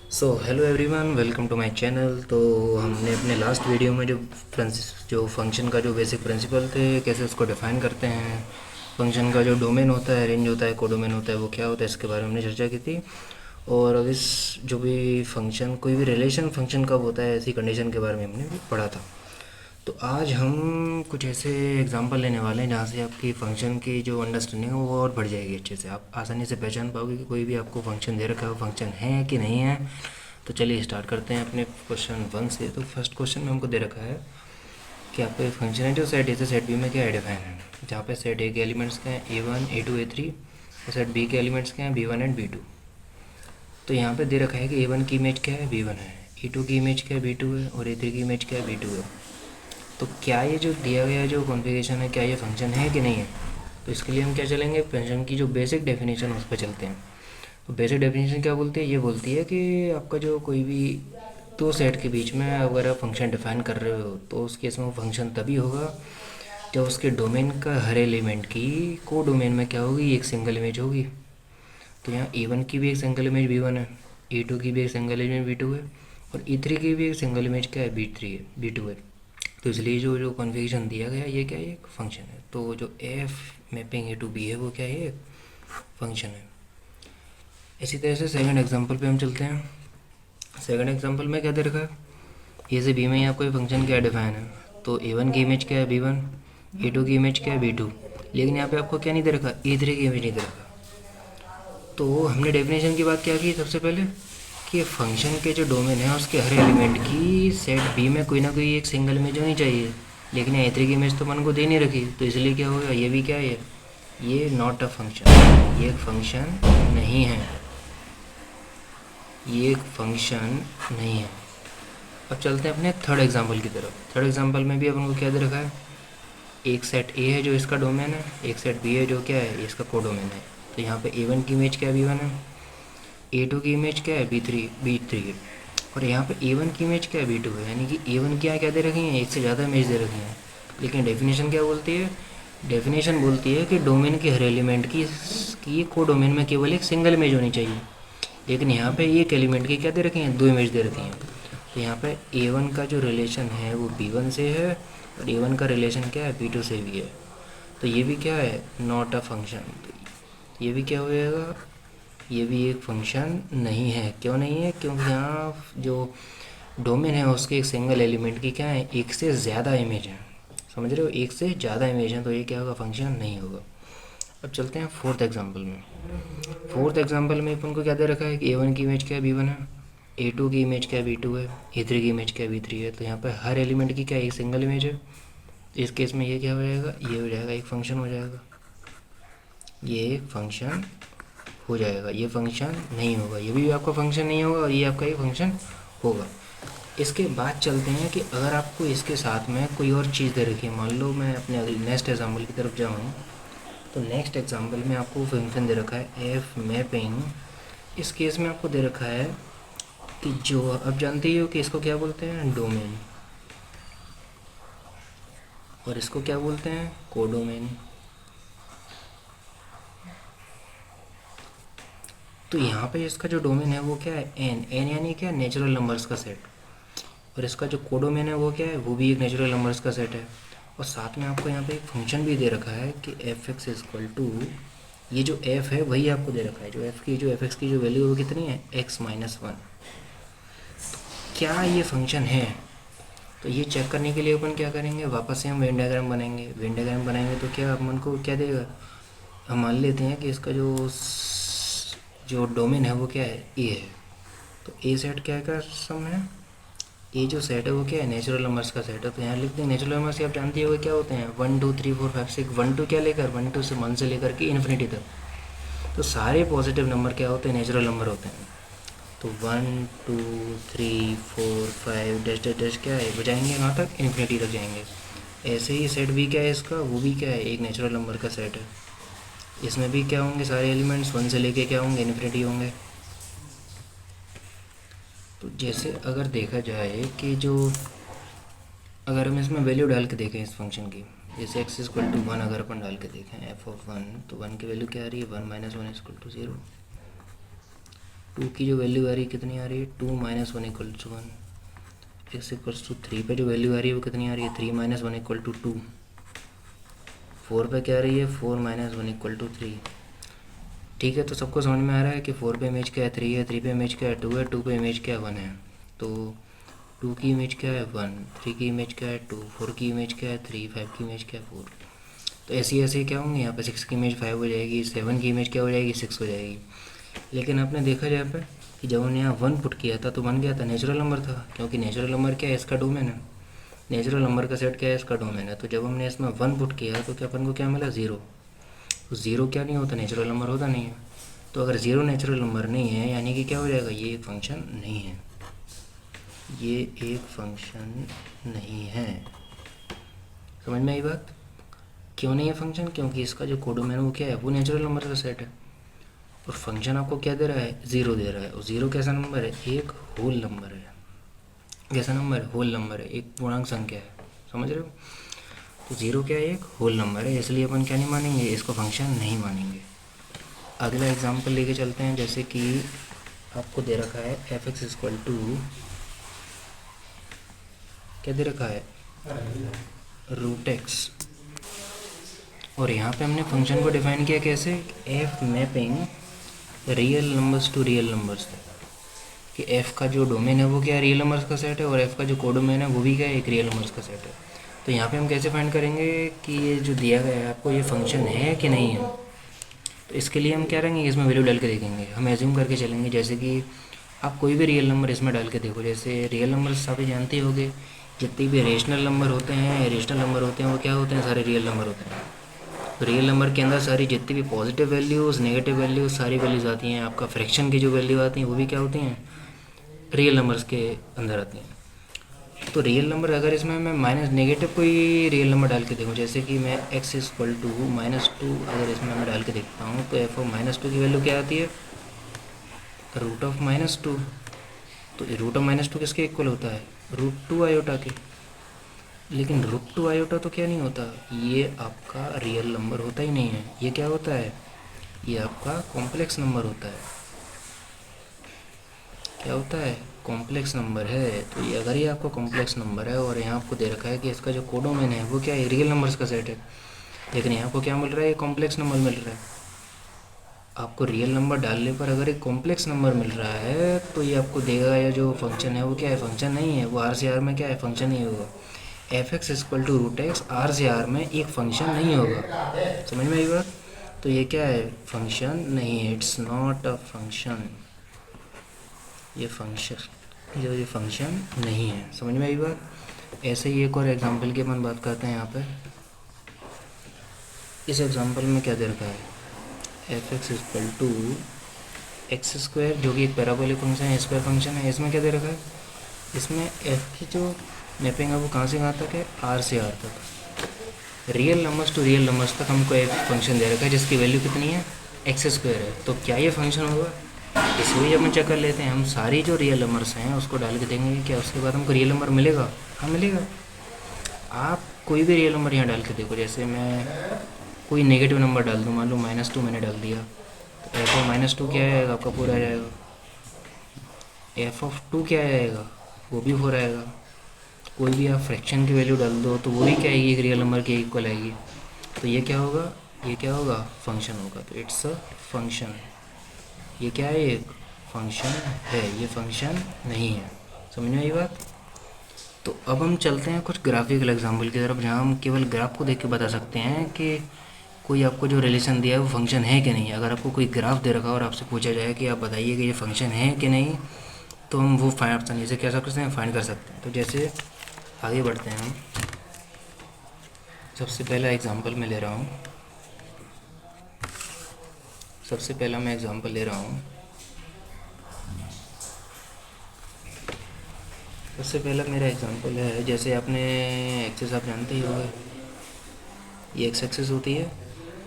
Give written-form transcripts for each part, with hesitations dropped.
So hello everyone, welcome to my channel. तो हमने अपने लास्ट वीडियो में जो फंक्शन का जो बेसिक प्रिंसिपल थे, कैसे उसको डिफ़ाइन करते हैं, फंक्शन का जो डोमेन होता है, रेंज होता है, कोडोमेन होता है, वो क्या होता है, इसके बारे में हमने चर्चा की थी। और अब इस जो भी फंक्शन, कोई भी रिलेशन फंक्शन कब होता है, ऐसी कंडीशन के बारे में हमने भी पढ़ा था। तो आज हम कुछ ऐसे एग्जांपल लेने वाले हैं जहाँ से आपकी फ़ंक्शन की जो अंडरस्टैंडिंग है वो और बढ़ जाएगी। अच्छे से आप आसानी से पहचान पाओगे कि कोई भी आपको फंक्शन दे रखा है वो फंक्शन है कि नहीं है। तो चलिए स्टार्ट करते हैं अपने क्वेश्चन 1 से। तो फर्स्ट क्वेश्चन में हमको दे रखा है कि आपका एक फंक्शन है जो सेट ए से सेट बी में क्या है डिफाइन है, जहाँ पे सेट ए के एलिमेंट्स क्या हैं A1 A2 A3 और सेट बी के एलिमेंट्स क्या हैं B1 एंड B2। तो यहाँ पे दे रखा है कि A1 की इमेज क्या है B1 है, A2 की इमेज क्या है B2 है और A3 की इमेज क्या है B2 है। तो क्या ये जो दिया गया जो कॉन्फ़िगरेशन है, क्या ये फंक्शन है कि नहीं है। तो इसके लिए हम क्या चलेंगे, फंक्शन की जो बेसिक डेफिनेशन उस पर चलते हैं। तो बेसिक डेफिनेशन क्या बोलती है, ये बोलती है कि आपका जो कोई भी दो सेट के बीच में अगर आप फंक्शन डिफाइन कर रहे हो तो उस केस में वो फंक्शन तभी होगा जब उसके डोमेन का हर एलिमेंट की को डोमेन में क्या होगी, एक सिंगल इमेज होगी। तो यहाँ A1 की भी एक सिंगल इमेज B1 है, A2 की भी एक सिंगल इमेज B2 है और E3 की भी एक सिंगल इमेज क्या है B3 है, B2 है। तो इसलिए जो जो कॉन्फ़िगरेशन दिया गया ये क्या है, एक फंक्शन है। तो जो f mapping A to B है वो क्या है, एक फंक्शन है। इसी तरह से सेकंड एग्जांपल पे हम चलते हैं। सेकंड एग्जांपल में क्या दे रखा है, ए से बी में ही आपको ये फंक्शन क्या डिफाइन है। तो A1 की इमेज क्या है B1, A2 की इमेज क्या है B2, लेकिन यहाँ पे आपको क्या नहीं दे रखा, A3 की इमेज नहीं दे रखा। तो हमने डेफिनेशन की बात क्या की सबसे पहले, कि फंक्शन के जो डोमेन है उसके हर एलिमेंट की सेट बी में कोई ना कोई एक सिंगल इमेज होनी चाहिए, लेकिन यहाँ A3 की इमेज तो मन को दे नहीं रखी। तो इसलिए क्या होगा, ये भी क्या है, ये नॉट अ फंक्शन, ये एक फंक्शन नहीं है, ये एक फंक्शन नहीं है। अब चलते हैं अपने थर्ड एग्जांपल की तरफ। थर्ड एग्जांपल में भी अपन को क्या दे रखा है, एक सेट ए है जो इसका डोमेन है, एक सेट बी है जो क्या है, इसका कोडोमेन है। तो यहाँ पे A1 की इमेज क्या है B1 है, A2 की इमेज क्या है B3 है और यहाँ पे A1 की इमेज क्या है B2 है। यानी कि A1 क्या दे रखी हैं, एक से ज़्यादा इमेज दे रखी हैं। लेकिन डेफिनेशन क्या बोलती है, डेफिनेशन बोलती है कि डोमेन के हर एलिमेंट की को डोमेन में केवल एक सिंगल इमेज होनी चाहिए। लेकिन यहाँ पे एक एलिमेंट की क्या दे रखी हैं, दो इमेज दे रखी हैं। तो यहाँ पे A1 का जो रिलेशन है वो B1 से है और A1 का रिलेशन क्या है B2 से भी है। तो ये भी क्या है, नॉट अ फंक्शन। तो ये भी क्या हो जाएगा, ये भी एक फंक्शन नहीं है। क्यों नहीं है, क्योंकि यहाँ जो डोमेन है उसके एक सिंगल एलिमेंट की क्या है, एक से ज़्यादा इमेज है। समझ रहे हो, एक से ज़्यादा इमेज है, तो ये क्या होगा, फंक्शन नहीं होगा। अब चलते हैं फोर्थ एग्जांपल में। फोर्थ एग्जांपल में अपन को क्या दे रखा है कि A1 की इमेज क्या है B1 है, A2 की इमेज क्या है B2 है, A3 की इमेज क्या है B3 है। तो यहाँ पर हर एलिमेंट की क्या एक सिंगल इमेज है। इस केस में ये क्या हो जाएगा, ये हो जाएगा एक फंक्शन हो जाएगा, ये एक फंक्शन हो जाएगा, ये फंक्शन नहीं होगा। ये भी आपका फंक्शन नहीं होगा और ये आपका एक फंक्शन होगा। इसके बाद चलते हैं कि अगर आपको इसके साथ में कोई और चीज़ दे रखी है, मान लो मैं अपने अगले नेक्स्ट एग्जाम्पल की तरफ जाऊँ। तो नेक्स्ट एग्जाम्पल में आपको फंक्शन दे रखा है एफ मैपिंग। इस केस में आपको दे रखा है कि जो अब जानते ही हो कि इसको क्या बोलते हैं, डोमेन, और इसको क्या बोलते हैं, कोडोमेन। तो यहाँ पे इसका जो डोमेन है वो क्या है, एन यानी क्या, नेचुरल नंबर्स का सेट। और इसका जो कोडोमेन है वो क्या है, वो भी एक नेचुरल नंबर्स का सेट है। और साथ में आपको यहाँ पे एक फंक्शन भी दे रखा है कि एफ एक्स इजक्वल टू, ये जो एफ है वही आपको दे रखा है, जो एफ एक्स की जो वैल्यू है वो कितनी है, x-1। क्या ये फंक्शन है, तो ये चेक करने के लिए अपन क्या करेंगे, वापस से हम वेन डायग्राम बनाएंगे। वेन डायग्राम बनाएंगे तो क्या अपन को क्या देगा, हम मान लेते हैं कि इसका जो जो डोमेन है वो क्या है, ए है। तो ए सेट क्या का सम है, ये जो सेट है वो क्या है, नेचुरल नंबर्स का सेट है। तो यहाँ लिखते हैं नेचुरल नंबर्स, आप जानती हो क्या होते हैं, 1 2 3 4 5 6। 1 2 क्या लेकर, 1 2 से 1 से लेकर के इन्फिनिटी तक। तो सारे पॉजिटिव नंबर क्या होते हैं, नेचुरल नंबर होते हैं। तो 1 2 3 4 5 डैश डैश डैश क्या है, बजाएंगे वहाँ तक इन्फिनिटी तक जाएंगे। ऐसे ही सेट भी क्या है इसका, वो भी क्या है, एक नेचुरल नंबर का सेट है। इसमें भी क्या होंगे, सारे एलिमेंट्स 1 से लेके क्या होंगे, इन्फिनिटी होंगे। तो जैसे अगर देखा जाए कि जो, अगर हम इसमें वैल्यू डाल के देखें इस फंक्शन की, जैसे x इक्वल टू 1 अगर अपन डाल के देखें f ऑफ 1, तो 1 की वैल्यू क्या आ रही है, 1 - 1 इक्वल टू 0। टू की जो वैल्यू आ रही है कितनी आ रही है, 2 - 1 = 1। x = 3 पे जो वैल्यू आ रही है वो कितनी आ रही है, 3 - 1 = 2। 4 पे क्या आ रही है, 4 - 1 = 3। ठीक है, तो सबको समझ में आ रहा है कि 4 पे इमेज क्या है, 3 है, 3 पे इमेज क्या है, 2 है, 2 पे इमेज क्या है, 1 है। तो 2 की इमेज क्या है, 1, 3 की इमेज क्या है, 2, 4 की इमेज क्या है, 3, 5 की इमेज क्या है, 4। तो ऐसे ऐसे क्या होंगे, यहाँ पे 6 की इमेज 5 हो जाएगी, 7 की इमेज क्या हो जाएगी, 6 हो जाएगी। लेकिन आपने देखा जाए पे कि जब हमने यहाँ 1 पुट किया था तो बन गया था, नेचुरल नंबर था, क्योंकि नेचुरल नंबर क्या है, इसका डोमेन है। नेचुरल नंबर का सेट क्या है, इसका डोमेन है। तो जब हमने इसमें 1 पुट किया तो क्या अपन को क्या मिला, 0। तो 0 क्या नहीं होता, नेचुरल नंबर होता नहीं है। तो अगर 0 नेचुरल नंबर नहीं है यानी कि क्या हो जाएगा, ये एक फंक्शन नहीं है, ये एक फंक्शन नहीं है। समझ में आई बात? क्यों नहीं है फंक्शन, क्योंकि इसका जो कोडोमेन वो क्या है, वो नेचुरल नंबर का सेट है। और फंक्शन आपको क्या दे रहा है, 0 दे रहा है। और 0 कैसा नंबर है, एक होल नंबर है। कैसा नंबर है, होल नंबर है, एक पूर्णांक संख्या है। समझ रहे हो? तो 0 क्या है, एक होल नंबर है, इसलिए अपन क्या नहीं मानेंगे, इसको फंक्शन नहीं मानेंगे। अगला एग्जांपल लेके चलते हैं। जैसे कि आपको दे रखा है f(x) = क्या दे रखा है, √x। और यहाँ पे हमने फंक्शन को डिफाइन किया कैसे, f mapping real numbers to real numbers, कि f का जो डोमेन है वो क्या है, रियल नंबर्स का सेट है, और f का जो कोडोमेन है वो भी क्या है, एक रियल नंबर्स का सेट है। तो यहाँ पे हम कैसे फाइंड करेंगे कि ये जो दिया गया है आपको, ये फंक्शन है कि नहीं है। तो इसके लिए हम क्या करेंगे, इसमें वैल्यू डाल के देखेंगे। हम एज्यूम करके चलेंगे जैसे कि आप कोई भी रियल नंबर इसमें डाल के देखो। जैसे रियल नंबर्स आप जानते ही होंगे, जितने भी रेशनल नंबर होते हैं, इरेशनल नंबर होते हैं, वो क्या होते हैं, सारे रियल नंबर होते हैं। तो रियल नंबर के अंदर सारी जितनी भी पॉजिटिव वैल्यूज़, नेगेटिव वैल्यूज़, सारी वैल्यूज़ आती हैं। आपका फ्रैक्शन की जो वैल्यू आती हैं वो भी क्या होती हैं, रियल नंबर्स के अंदर आती हैं। तो रियल नंबर अगर इसमें मैं माइनस नेगेटिव कोई रियल नंबर डाल के देखूँ, जैसे कि मैं x = -2 अगर इसमें मैं डाल के देखता हूँ तो f(-2) की वैल्यू क्या आती है, √(-2). तो √(-2) किसके इक्वल होता है, √2 आयोटा के। लेकिन √2 आयोटा तो क्या नहीं होता, ये आपका रियल नंबर होता ही नहीं है। ये क्या होता है, ये आपका कॉम्प्लेक्स नंबर होता है। क्या होता है, कॉम्प्लेक्स नंबर है। तो ये अगर ये आपका कॉम्प्लेक्स नंबर है और यहाँ आपको दे रखा है कि इसका जो कोडोमेन है वो क्या है, रियल नंबर्स का सेट है, लेकिन यहाँ आपको क्या मिल रहा है, ये कॉम्प्लेक्स नंबर मिल रहा है। आपको रियल नंबर डालने पर अगर एक कॉम्प्लेक्स नंबर मिल रहा है तो ये आपको देगा, या जो फंक्शन है वो क्या है, फंक्शन नहीं है, वो आर से आर में क्या है, फंक्शन नहीं होगा। f(x) = √x आर से आर में एक फंक्शन नहीं होगा। समझ में आई बात? तो ये क्या है, फंक्शन नहीं है, इट्स नॉट अ फंक्शन। ये फंक्शन नहीं है। समझ में आई बात? ऐसे ही एक और एग्जांपल की अपन बात करते हैं। यहाँ पे इस एग्जांपल में क्या दे रखा है, f(x) = x², जो कि एक पैराबोलिक फंक्शन है, स्क्वायर फंक्शन है। इसमें क्या दे रखा है, इसमें f की जो मैपिंग है वो कहाँ से कहाँ तक है, r से r तक, real numbers to real numbers तक हमको एक फंक्शन दे रखा है जिसकी वैल्यू कितनी है, x² है। तो क्या ये फंक्शन होगा, इसलिए जब हम चेक कर लेते हैं, हम सारी जो रियल नंबर्स हैं उसको डाल के देंगे क्या, उसके बाद हमको रियल नंबर मिलेगा। हाँ मिलेगा। आप कोई भी रियल नंबर यहाँ डाल के देखो, जैसे मैं कोई नेगेटिव नंबर डाल दूँ, मान लो -2 मैंने डाल दिया, तो f(-2) क्या आएगा, आपका 4 आ जाएगा। f(2) क्या आएगा, वो भी 4 आएगा। कोई भी आप फ्रैक्शन की वैल्यू डाल दो तो वो भी क्या आएगी, एक रियल नंबर के इक्वल आएगी। तो ये क्या होगा, ये क्या होगा, फंक्शन होगा। तो इट्स अ फंक्शन। ये क्या है, एक फंक्शन है, ये फंक्शन नहीं है। समझ में आई बात? तो अब हम चलते हैं कुछ ग्राफिकल एग्जांपल की तरफ, जहाँ हम केवल ग्राफ को देख के बता सकते हैं कि कोई आपको जो रिलेशन दिया है वो फंक्शन है कि नहीं। अगर आपको कोई ग्राफ दे रखा हो और आपसे पूछा जाए कि आप बताइए कि ये फंक्शन है कि नहीं, तो हम वो आसानी से क्या सकते हैं, फाइंड कर सकते हैं। तो जैसे आगे बढ़ते हैं हम, सबसे पहला एग्जांपल मैं ले रहा हूँ, सबसे पहला मैं एग्जांपल ले रहा हूँ। सबसे पहला मेरा एग्जांपल है, जैसे आपने एक्सेस आप जानते ही होंगे, ये एक्स एक्सेस होती है,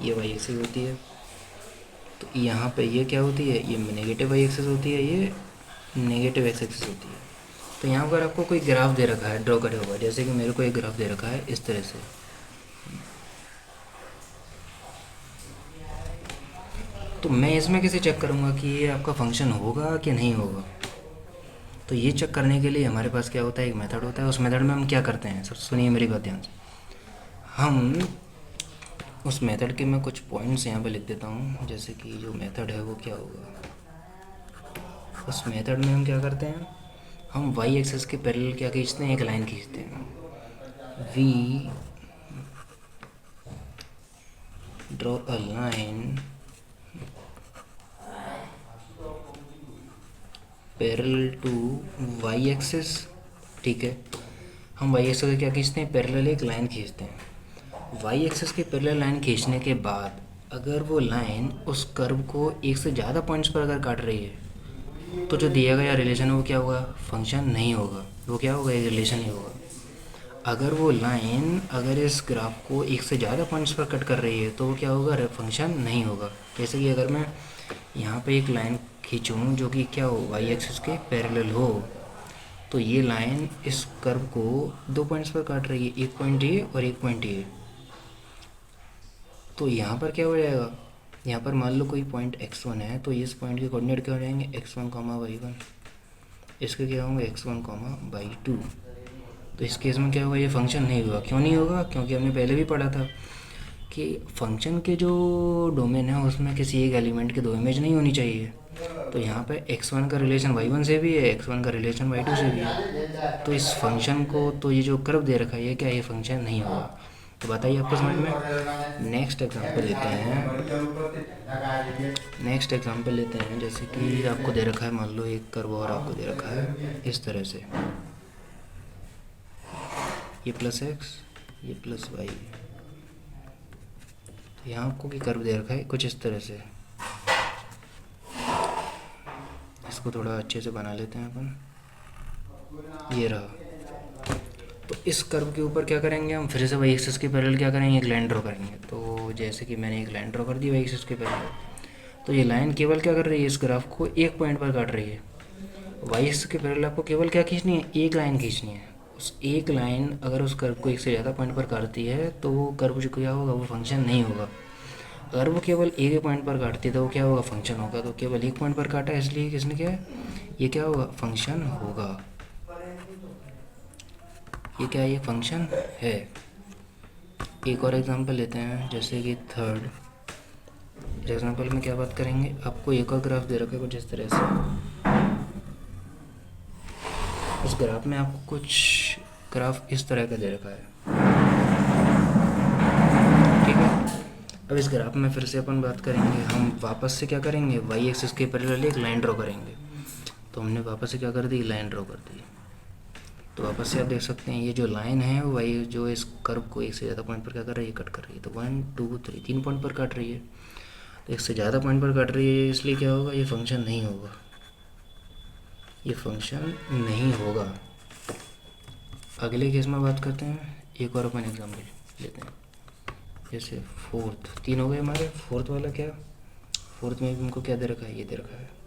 ये वाई एक्सेस होती है। तो यहाँ पे ये क्या होती है, ये नेगेटिव वाई एक्सेस होती है, ये नेगेटिव एक्स एक्सेस होती है। तो यहाँ पर आपको कोई ग्राफ दे रखा है, ड्रॉ करा हुआ, जैसे कि मेरे को एक ग्राफ दे रखा है इस तरह से। तो मैं इसमें कैसे चेक करूँगा कि ये आपका फंक्शन होगा कि नहीं होगा। तो ये चेक करने के लिए हमारे पास क्या होता है, एक मेथड होता है। उस मेथड में हम क्या करते हैं, सर सुनिए मेरी बात ध्यान से। हम उस मेथड के मैं कुछ पॉइंट्स यहाँ पे लिख देता हूँ, जैसे कि जो मेथड है वो क्या होगा। उस मेथड में हम क्या करते हैं, हम वाई एक्सेस के पैरेलल क्या खींचते हैं, एक लाइन खींचते हैं। We draw a line parallel to y axis. ठीक है, हम वाई एक्सेस क्या खींचते हैं, पैरेलल एक लाइन खींचते हैं। वाई एक्सेस के पैरेलल लाइन खींचने के बाद अगर वो लाइन उस कर्व को एक से ज़्यादा पॉइंट्स पर अगर काट रही है तो जो दिया गया रिलेशन है वो क्या होगा, फंक्शन नहीं होगा। वो क्या होगा, एक रिलेशन ही होगा। अगर वो लाइन अगर इस ग्राफ को एक से ज़्यादा पॉइंट्स पर कट कर रही है तो वो क्या होगा, फंक्शन नहीं होगा। जैसे कि अगर मैं यहाँ पे एक लाइन खींचूँ जो कि क्या हो, वाई एक्सिस के पैरेलल हो, तो ये लाइन इस कर्व को 2 पॉइंट्स पर काट रही है, एक पॉइंट ये और एक पॉइंट ये। तो यहाँ पर क्या हो जाएगा, यहाँ पर मान लो कोई पॉइंट x1 है, तो इस पॉइंट के कोऑर्डिनेट क्या हो जाएंगे, x1, y1। इसके क्या होंगे, x1, y2। तो इस केस में क्या होगा, ये फंक्शन नहीं होगा। क्यों नहीं होगा, क्योंकि हमने पहले भी पढ़ा था कि फंक्शन के जो डोमेन है उसमें किसी एक एलिमेंट की 2 इमेज नहीं होनी चाहिए। तो यहाँ पे x1 का रिलेशन y1 से भी है, x1 का रिलेशन y2 से भी है। तो इस फंक्शन को, तो ये जो कर्व दे रखा है ये क्या, ये फंक्शन नहीं होगा। तो बताइए आपको समझ में। नेक्स्ट एग्जांपल लेते हैं जैसे कि आपको दे रखा है, मान लो एक कर्व और आपको दे रखा है इस तरह से, ये प्लस एक्स, ये प्लस वाई। तो यहाँ आपको कि कर्व दे रखा है कुछ इस तरह से। इसको थोड़ा अच्छे से बना लेते हैं अपन, ये रहा। तो इस कर्व के ऊपर क्या करेंगे, हम फिर से वाई एक्सिस के पैरेलल क्या करेंगे, एक लाइन ड्रॉ करेंगे। तो जैसे कि मैंने एक लाइन ड्रॉ कर दी वाई एक्सिस के पैरेलल, तो ये लाइन केवल क्या कर रही है, इस ग्राफ को एक पॉइंट पर काट रही है। वाई एक्सिस के पैरेलल आपको केवल क्या खींचनी है, एक लाइन खींचनी है। उस एक लाइन अगर उस कर्व को एक से ज़्यादा पॉइंट पर काटती है तो वो कर्व जो क्या होगा, वो फंक्शन नहीं होगा। अगर वो केवल एक ही पॉइंट पर काटती है तो वो क्या होगा, फंक्शन होगा। तो केवल एक पॉइंट पर काटा है इसलिए किसने क्या है, ये क्या होगा, फंक्शन होगा। ये क्या है, ये फंक्शन है। एक और एग्जांपल लेते हैं, जैसे कि थर्ड एग्जांपल में क्या बात करेंगे, आपको एक और ग्राफ दे रखा है कुछ इस तरह से। उस ग्राफ में आपको कुछ ग्राफ इस तरह का दे रखा है, ठीक है। अब इस ग्राफ में फिर से अपन बात करेंगे, हम वापस से क्या करेंगे, वाई एक्सिस के पैरेलल एक लाइन ड्रॉ करेंगे। तो हमने वापस से क्या कर दी, लाइन ड्रॉ कर दी। तो वापस से आप देख सकते हैं ये जो लाइन है वही जो इस कर्व को एक से ज़्यादा पॉइंट पर क्या कर रही है, कट कर रही है। तो 1 2 3 3 पॉइंट पर काट रही है। तो एक से ज़्यादा पॉइंट पर काट रही है, इसलिए क्या होगा, ये फंक्शन नहीं होगा, ये फंक्शन नहीं होगा। अगले केस में बात करते हैं, एक और अपन एग्जाम्पल लेते हैं, जैसे फोर्थ, 3 हो गए हमारे। फोर्थ वाला क्या, फोर्थ में भी हमको क्या दे रखा है, ये दे रखा है,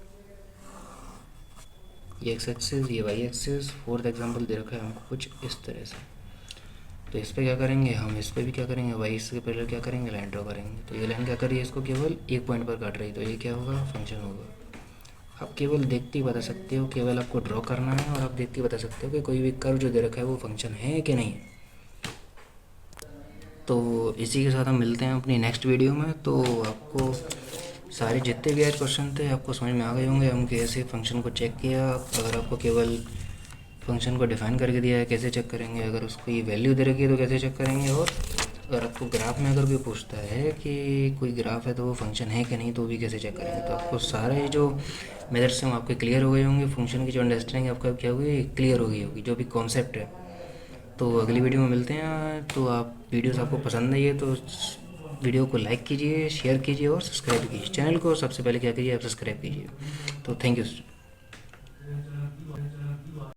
ये एक्स एक्सिस, ये वाई एक्सिस। फोर्थ एग्जांपल दे रखा है हमको कुछ इस तरह से। तो इस पर क्या करेंगे, हम इस पर भी क्या करेंगे, वाई एक्सिस के पैरेलल क्या करेंगे, लाइन ड्रॉ करेंगे। तो ये लाइन क्या कर रही है, इसको केवल एक पॉइंट पर काट रही है, तो ये क्या होगा, फंक्शन होगा। आप केवल देखते ही बता सकते हो, केवल आपको ड्रॉ करना है और आप देख के बता सकते हो कि कोई भी कर्व जो दे रखा है वो फंक्शन है कि नहीं। तो इसी के साथ हम मिलते हैं अपनी नेक्स्ट वीडियो में। तो आपको सारे जितने भी आज क्वेश्चन थे आपको समझ में आ गए होंगे, हम कैसे फंक्शन को चेक किया। अगर आपको केवल फंक्शन को डिफाइन करके दिया है कैसे चेक करेंगे, अगर उसको ये वैल्यू दे रखी है तो कैसे चेक करेंगे, और अगर आपको ग्राफ में अगर कोई पूछता है कि कोई ग्राफ है तो वो फंक्शन है कि नहीं तो भी कैसे चेक करेंगे। तो आपको सारे जो मेथड्स हैं आपके क्लियर हो गए होंगे, फंक्शन की जो अंडरस्टैंडिंग आपका क्या होगी, क्लियर हो गई होगी, जो भी कॉन्सेप्ट है। तो अगली वीडियो में मिलते हैं। तो आप वीडियोस आपको पसंद आई है तो वीडियो को लाइक कीजिए, शेयर कीजिए और सब्सक्राइब कीजिए। चैनल को सबसे पहले क्या कीजिए, आप सब्सक्राइब कीजिए। तो थैंक यू।